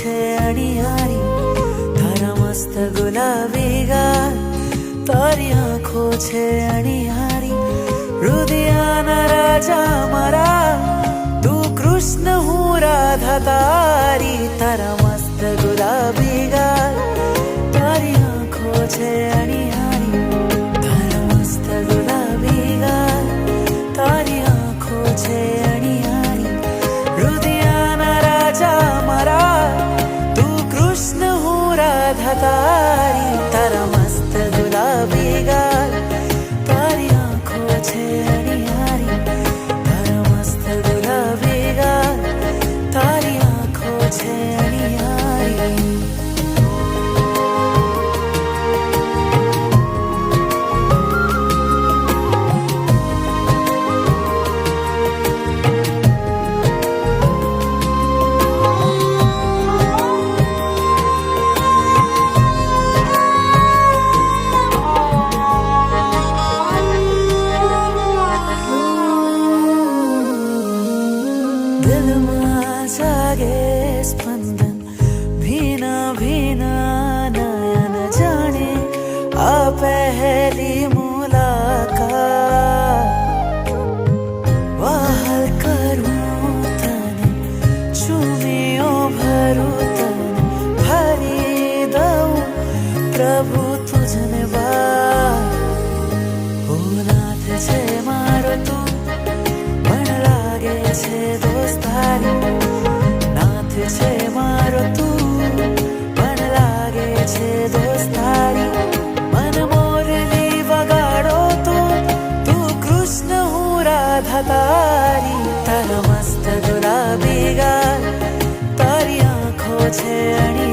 છે અણિયારી, તારા મસ્ત ગુલાબી ગાલ, તારી આંખો છે અણિયારી, રુદિયાના રાજા મારા, તું કૃષ્ણ હું રાધા તારી, તારા મસ્ત ગુલાબી ગાલ, તારી આંખો છે અણિયારી, તારા મસ્ત ગુલાબી ગાલ, તારી આંખો છે અણિયારી, રુદિયાના રાજા મારા, તું કૃષ્ણ હું રાધા તારી, તારા મસ્ત ગુલાબી ગાલ, તારી આંખો છે અણિયારી, તારા મસ્ત ગુલાબી ગાલ, તારી આંખો છે અણિયારી. दिल में जागे स्पंदन, भीना भीना नयन जाने आ पहली मुलाकात, वाहल करूं तने, चूमियो भरूं तने, भरी दऊं प्रभु तुझने बात, ओ नाथ છે મારો તું, પણ લાગે છે દોસ્તારી, નાથ છે મારો તું, પણ લાગે છે દોસ્તારી, મન મોરલી વગાડો તો, તું કૃષ્ણ હું રાધા તારી, તારા મસ્ત ગુલાબી ગાલ, તારી આંખો છે અણી